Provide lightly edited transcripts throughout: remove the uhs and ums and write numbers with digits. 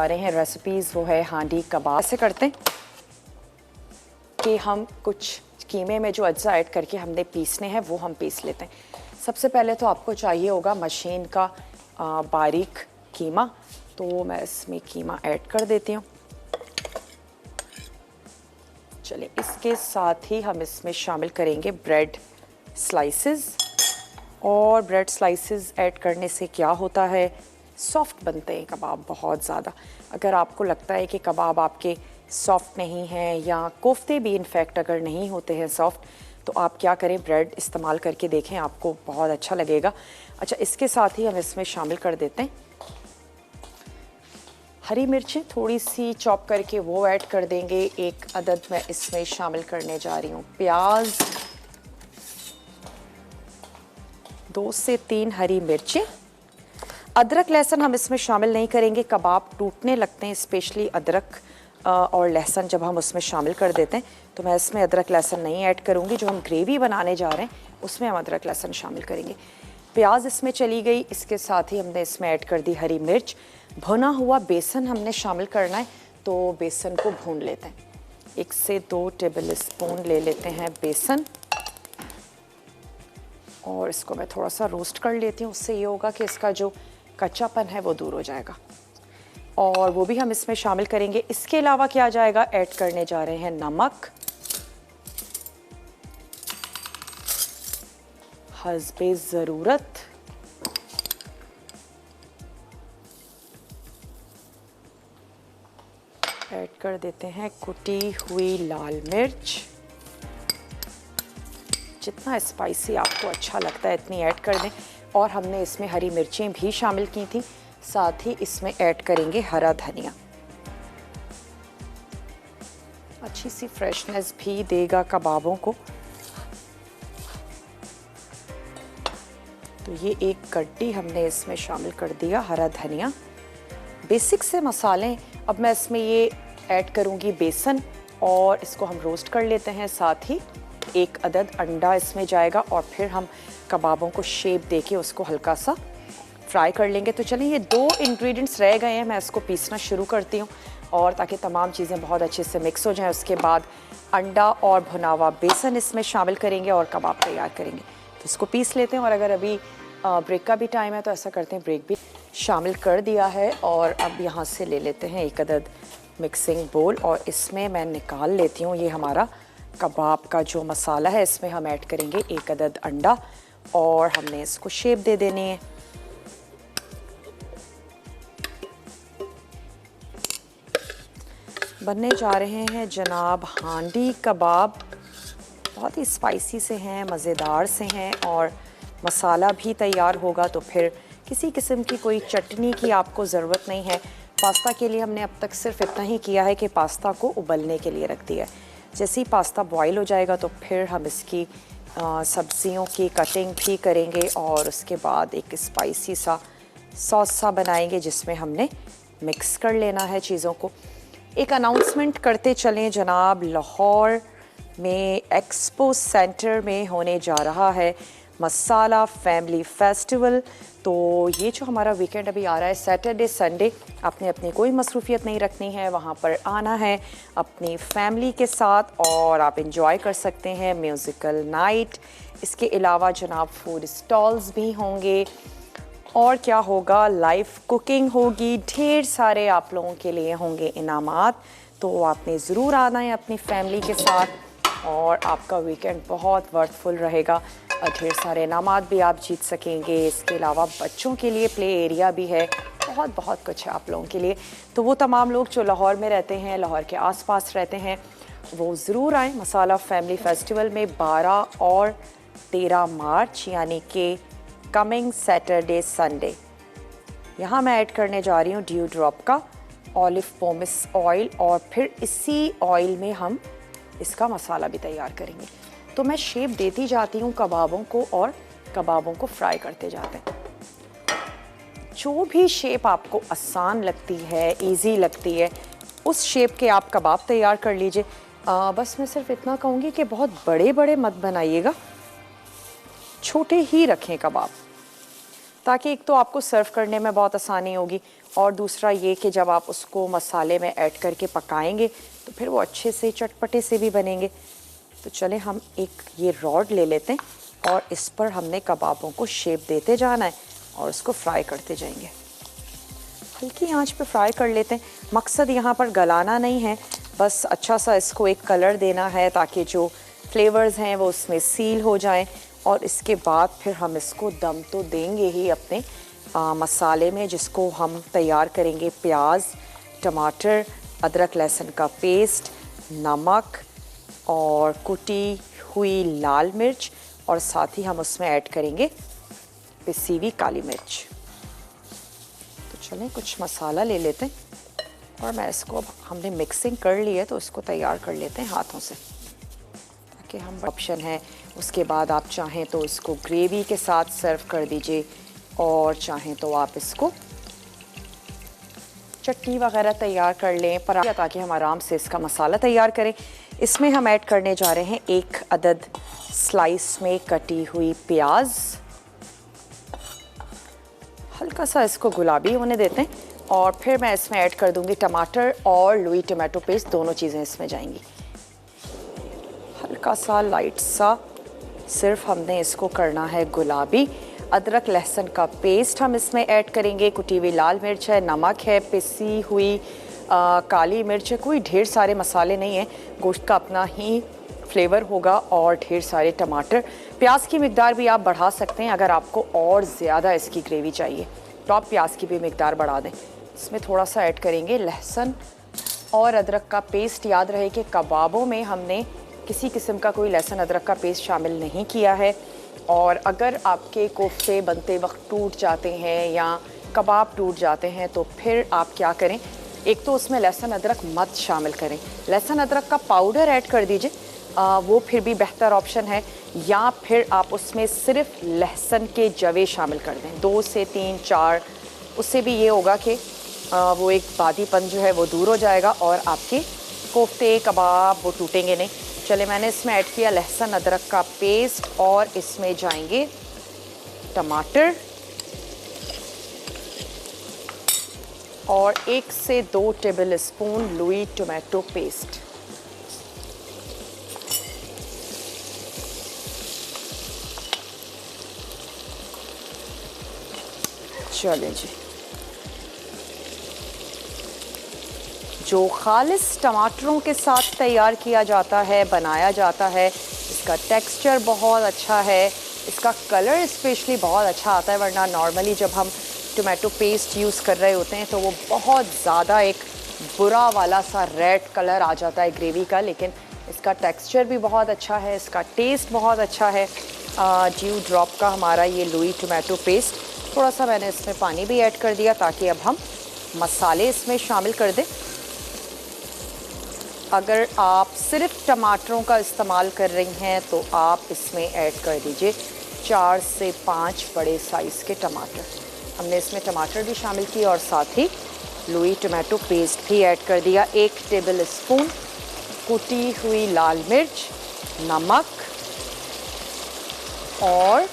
आ रहे हैं रेसिपीज़, वो है हांडी कबाब। ऐसे करते हैं कि हम कुछ कीमे में जो अज्जा ऐड करके हमने पीसने हैं वो हम पीस लेते हैं। सबसे पहले तो आपको चाहिए होगा मशीन का बारीक कीमा, तो मैं इसमें कीमा ऐड कर देती हूँ। चलिए, इसके साथ ही हम इसमें शामिल करेंगे ब्रेड स्लाइसेस। और ब्रेड स्लाइसेस ऐड करने से क्या होता है, सॉफ्ट बनते हैं कबाब बहुत ज़्यादा। अगर आपको लगता है कि कबाब आपके सॉफ्ट नहीं हैं, या कोफ्ते भी इनफैक्ट अगर नहीं होते हैं सॉफ्ट, तो आप क्या करें, ब्रेड इस्तेमाल करके देखें, आपको बहुत अच्छा लगेगा। अच्छा, इसके साथ ही हम इसमें शामिल कर देते हैं हरी मिर्चें, थोड़ी सी चॉप करके वो ऐड कर देंगे। एक अदद मैं इसमें शामिल करने जा रही हूँ प्याज, 2 से 3 हरी मिर्चें। अदरक लहसुन हम इसमें शामिल नहीं करेंगे, कबाब टूटने लगते हैं, स्पेशली अदरक और लहसुन जब हम उसमें शामिल कर देते हैं, तो मैं इसमें अदरक लहसुन नहीं ऐड करूँगी। जो हम ग्रेवी बनाने जा रहे हैं उसमें हम अदरक लहसुन शामिल करेंगे। प्याज इसमें चली गई, इसके साथ ही हमने इसमें ऐड कर दी हरी मिर्च। भुना हुआ बेसन हमने शामिल करना है, तो बेसन को भून लेते हैं। 1 से 2 टेबल स्पून ले लेते हैं बेसन, और इसको मैं थोड़ा सा रोस्ट कर लेती हूँ। उससे ये होगा कि इसका जो कच्चापन है वो दूर हो जाएगा, और वो भी हम इसमें शामिल करेंगे। इसके अलावा क्या जाएगा, ऐड करने जा रहे हैं नमक हस्बे ज़रूरत, ऐड कर देते हैं कुटी हुई लाल मिर्च। जितना स्पाइसी आपको अच्छा लगता है इतनी ऐड कर दें। और हमने इसमें हरी मिर्चें भी शामिल की थी, साथ ही इसमें ऐड करेंगे हरा धनिया। अच्छी सी फ्रेशनेस भी देगा कबाबों को। तो ये एक गड्डी हमने इसमें शामिल कर दिया हरा धनिया। बेसिक से मसाले। अब मैं इसमें ये ऐड करूँगी बेसन, और इसको हम रोस्ट कर लेते हैं। साथ ही 1 अदद अंडा इसमें जाएगा, और फिर हम कबाबों को शेप देके उसको हल्का सा फ्राई कर लेंगे। तो चलिए, ये 2 इंग्रेडिएंट्स रह गए हैं, मैं इसको पीसना शुरू करती हूँ, और ताकि तमाम चीज़ें बहुत अच्छे से मिक्स हो जाएं। उसके बाद अंडा और भुना हुआ बेसन इसमें शामिल करेंगे और कबाब तैयार करेंगे। तो इसको पीस लेते हैं, और अगर अभी ब्रेक का भी टाइम है तो ऐसा करते हैं, ब्रेक भी शामिल कर दिया है। और अब यहाँ से ले लेते हैं 1 अदद मिक्सिंग बोल, और इसमें मैं निकाल लेती हूँ ये हमारा कबाब का जो मसाला है। इसमें हम ऐड करेंगे 1 अदद अंडा, और हमने इसको शेप दे देनी है। बनने जा रहे हैं जनाब हांडी कबाब। बहुत ही स्पाइसी से हैं, मज़ेदार से हैं, और मसाला भी तैयार होगा, तो फिर किसी किस्म की कोई चटनी की आपको ज़रूरत नहीं है। पास्ता के लिए हमने अब तक सिर्फ इतना ही किया है कि पास्ता को उबलने के लिए रख दिया है। जैसे ही पास्ता बॉईल हो जाएगा तो फिर हम इसकी सब्जियों की कटिंग भी करेंगे, और उसके बाद एक स्पाइसी सा सॉस सा बनाएंगे जिसमें हमने मिक्स कर लेना है चीज़ों को। एक अनाउंसमेंट करते चलें जनाब, लाहौर में एक्सपो सेंटर में होने जा रहा है मसाला फैमिली फेस्टिवल। तो ये जो हमारा वीकेंड अभी आ रहा है, सैटरडे संडे, आपने अपनी कोई मसरूफियत नहीं रखनी है, वहाँ पर आना है अपनी फैमिली के साथ, और आप इंजॉय कर सकते हैं म्यूज़िकल नाइट। इसके अलावा जनाब फूड स्टॉल्स भी होंगे, और क्या होगा, लाइव कुकिंग होगी, ढेर सारे आप लोगों के लिए होंगे इनामात। तो आपने ज़रूर आना है अपनी फैमिली के साथ, और आपका वीकेंड बहुत वर्थफुल रहेगा। ढेर सारे इनामात भी आप जीत सकेंगे। इसके अलावा बच्चों के लिए प्ले एरिया भी है, बहुत बहुत कुछ है आप लोगों के लिए। तो वो तमाम लोग जो लाहौर में रहते हैं, लाहौर के आसपास रहते हैं, वो ज़रूर आएँ मसाला फैमिली फेस्टिवल में 12 और 13 मार्च, यानी कि कमिंग सैटरडे संडे। यहाँ मैं ऐड करने जा रही हूँ ड्यू ड्रॉप का ऑलिव पोमेस ऑयल, और फिर इसी ऑयल में हम इसका मसाला भी तैयार करेंगे। तो मैं शेप देती जाती हूँ कबाबों को, और कबाबों को फ्राई करते जाते हैं। जो भी शेप आपको आसान लगती है, इजी लगती है, उस शेप के आप कबाब तैयार कर लीजिए। बस मैं सिर्फ इतना कहूँगी कि बहुत बड़े बड़े मत बनाइएगा, छोटे ही रखें कबाब, ताकि एक तो आपको सर्व करने में बहुत आसानी होगी, और दूसरा ये कि जब आप उसको मसाले में ऐड करके पकाएंगे तो फिर वो अच्छे से चटपटे से भी बनेंगे। तो चले हम एक ये रॉड ले लेते हैं और इस पर हमने कबाबों को शेप देते जाना है और उसको फ्राई करते जाएंगे। हल्की आंच पे फ्राई कर लेते हैं। मकसद यहाँ पर गलाना नहीं है, बस अच्छा सा इसको एक कलर देना है ताकि जो फ्लेवर्स हैं वो उसमें सील हो जाएं। और इसके बाद फिर हम इसको दम तो देंगे ही अपने मसाले में, जिसको हम तैयार करेंगे प्याज, टमाटर, अदरक लहसुन का पेस्ट, नमक और कुटी हुई लाल मिर्च, और साथ ही हम उसमें ऐड करेंगे पिसी हुई काली मिर्च। तो चलें कुछ मसाला ले लेते हैं और मैं इसको, अब हमने मिक्सिंग कर ली है तो इसको तैयार कर लेते हैं हाथों से, ताकि हम ऑप्शन है। उसके बाद आप चाहें तो इसको ग्रेवी के साथ सर्व कर दीजिए और चाहें तो आप इसको चटनी वगैरह तैयार कर लें पर, ताकि हम आराम से इसका मसाला तैयार करें। इसमें हम ऐड करने जा रहे हैं 1 अदद स्लाइस में कटी हुई प्याज। हल्का सा इसको गुलाबी होने देते हैं और फिर मैं इसमें ऐड कर दूंगी टमाटर और लुई टोमेटो पेस्ट, दोनों चीज़ें इसमें जाएंगी। हल्का सा लाइट सा सिर्फ हमने इसको करना है गुलाबी। अदरक लहसुन का पेस्ट हम इसमें ऐड करेंगे, कुटी हुई लाल मिर्च है, नमक है, पिसी हुई काली मिर्च है। कोई ढेर सारे मसाले नहीं हैं, गोश्त का अपना ही फ्लेवर होगा और ढेर सारे टमाटर। प्याज की मिकदार भी आप बढ़ा सकते हैं, अगर आपको और ज़्यादा इसकी ग्रेवी चाहिए तो आप प्याज की भी मिकदार बढ़ा दें। इसमें थोड़ा सा ऐड करेंगे लहसुन और अदरक का पेस्ट। याद रहे कि कबाबों में हमने किसी किस्म का कोई लहसुन अदरक का पेस्ट शामिल नहीं किया है। और अगर आपके कोफ्ते बनते वक्त टूट जाते हैं या कबाब टूट जाते हैं तो फिर आप क्या करें, एक तो उसमें लहसुन अदरक मत शामिल करें, लहसुन अदरक का पाउडर ऐड कर दीजिए, वो फिर भी बेहतर ऑप्शन है। या फिर आप उसमें सिर्फ लहसुन के जवे शामिल कर दें, 2 से 3 4, उससे भी ये होगा कि वो एक बादीपन जो है वो दूर हो जाएगा और आपके कोफ्ते कबाब वो टूटेंगे नहीं। चले मैंने इसमें ऐड किया लहसुन अदरक का पेस्ट और इसमें जाएंगे टमाटर और 1 से 2 table spoon Louis tomato paste. चलें जी, जो खालिस टमाटरों के साथ तैयार किया जाता है, बनाया जाता है, इसका टेक्सचर बहुत अच्छा है, इसका कलर स्पेशली बहुत अच्छा आता है। वरना नॉर्मली जब हम टोमेटो पेस्ट यूज़ कर रहे होते हैं तो वो बहुत ज़्यादा एक बुरा वाला सा रेड कलर आ जाता है ग्रेवी का, लेकिन इसका टेक्सचर भी बहुत अच्छा है, इसका टेस्ट बहुत अच्छा है। ड्यू ड्रॉप का हमारा ये लुई टोमेटो पेस्ट, थोड़ा सा मैंने इसमें पानी भी ऐड कर दिया ताकि अब हम मसाले इसमें शामिल कर दें। अगर आप सिर्फ टमाटरों का इस्तेमाल कर रही हैं तो आप इसमें ऐड कर दीजिए 4 से 5 बड़े साइज़ के टमाटर। हमने इसमें टमाटर भी शामिल किए और साथ ही लुई टोमेटो पेस्ट भी ऐड कर दिया। 1 टेबल स्पून कुटी हुई लाल मिर्च, नमक और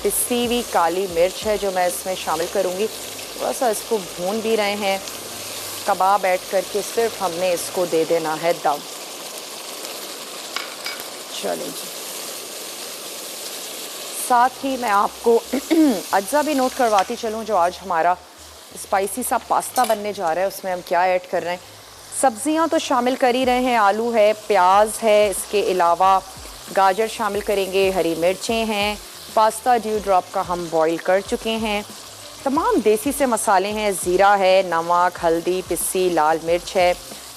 पिसी हुई काली मिर्च है जो मैं इसमें शामिल करूँगी। थोड़ा सा इसको भून भी रहे हैं, कबाब ऐड करके सिर्फ हमने इसको दे देना है दम। चलें जी, साथ ही मैं आपको अज्जा भी नोट करवाती चलूँ जो आज हमारा स्पाइसी सा पास्ता बनने जा रहा है, उसमें हम क्या ऐड कर रहे हैं। सब्जियां तो शामिल कर ही रहे हैं, आलू है, प्याज है, इसके अलावा गाजर शामिल करेंगे, हरी मिर्चें हैं, पास्ता ड्यू ड्रॉप का हम बॉईल कर चुके हैं, तमाम देसी से मसाले हैं, ज़ीरा है, नमक, हल्दी, पिसी लाल मिर्च है,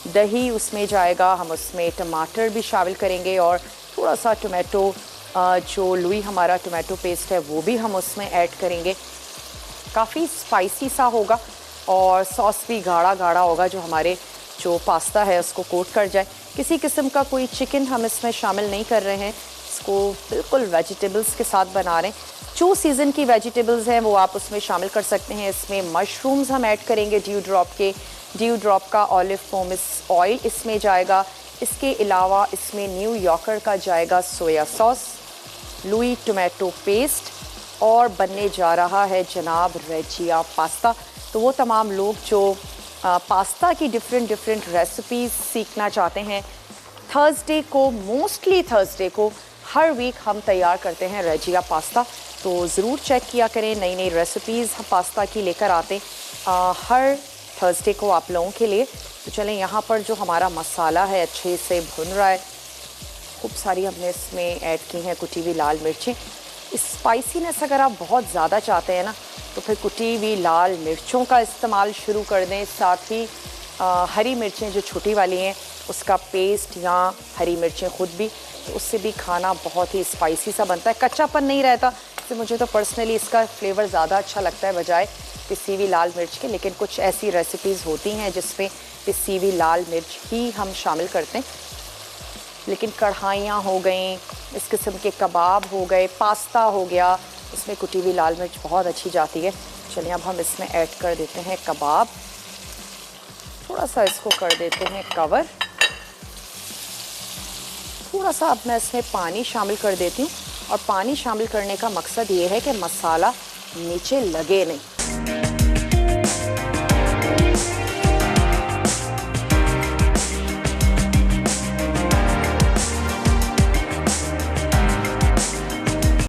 दही उसमें जाएगा, हम उसमें टमाटर भी शामिल करेंगे और थोड़ा सा टोमेटो, जो लुई हमारा टोमेटो पेस्ट है वो भी हम उसमें ऐड करेंगे। काफ़ी स्पाइसी सा होगा और सॉस भी गाढ़ा गाढ़ा होगा जो हमारे जो पास्ता है उसको कोट कर जाए। किसी किस्म का कोई चिकन हम इसमें शामिल नहीं कर रहे हैं, इसको बिल्कुल वेजिटेबल्स के साथ बना रहे हैं। जो सीज़न की वेजिटेबल्स हैं वो आप उसमें शामिल कर सकते हैं। इसमें मशरूम्स हम ऐड करेंगे ड्यू ड्रॉप के, ड्यू ड्रॉप का ऑलिव पोमेस ऑयल इसमें जाएगा। इसके अलावा इसमें न्यू यॉर्कर का जाएगा soya sauce, Louis tomato paste और बनने जा रहा है जनाब रेजिया पास्ता। तो वो तमाम लोग जो पास्ता की डिफरेंट रेसिपीज़ सीखना चाहते हैं, थर्सडे को, मोस्टली थर्सडे को हर वीक हम तैयार करते हैं रेजिया पास्ता। तो ज़रूर चेक किया करें, नई नई रेसिपीज़ हम पास्ता की लेकर आते हैं हर थर्सडे को आप लोगों के लिए। तो चलें, यहाँ पर जो हमारा मसाला है अच्छे से भुन रहा है। खूब सारी हमने इसमें ऐड की हैं कुटी हुई लाल मिर्चें। स्पाइसीनेस अगर आप बहुत ज़्यादा चाहते हैं ना, तो फिर कुटी हुई लाल मिर्चों का इस्तेमाल शुरू कर दें। साथ ही हरी मिर्चें जो छोटी वाली हैं उसका पेस्ट या हरी मिर्चें खुद भी, तो उससे भी खाना बहुत ही स्पाइसी सा बनता है, कच्चापन नहीं रहता। तो मुझे तो पर्सनली इसका फ्लेवर ज़्यादा अच्छा लगता है बजाय पिसी हुई लाल मिर्च के। लेकिन कुछ ऐसी रेसिपीज़ होती हैं जिसमें पिसी हुई लाल मिर्च ही हम शामिल करते हैं। लेकिन कढ़ाइयाँ हो गई, इस किस्म के कबाब हो गए, पास्ता हो गया, इसमें कुटी हुई लाल मिर्च बहुत अच्छी जाती है। चलिए अब हम इसमें ऐड कर देते हैं कबाब। थोड़ा सा इसको कर देते हैं कवर। थोड़ा सा अब मैं इसमें पानी शामिल कर देती हूँ, और पानी शामिल करने का मकसद ये है कि मसाला नीचे लगे नहीं।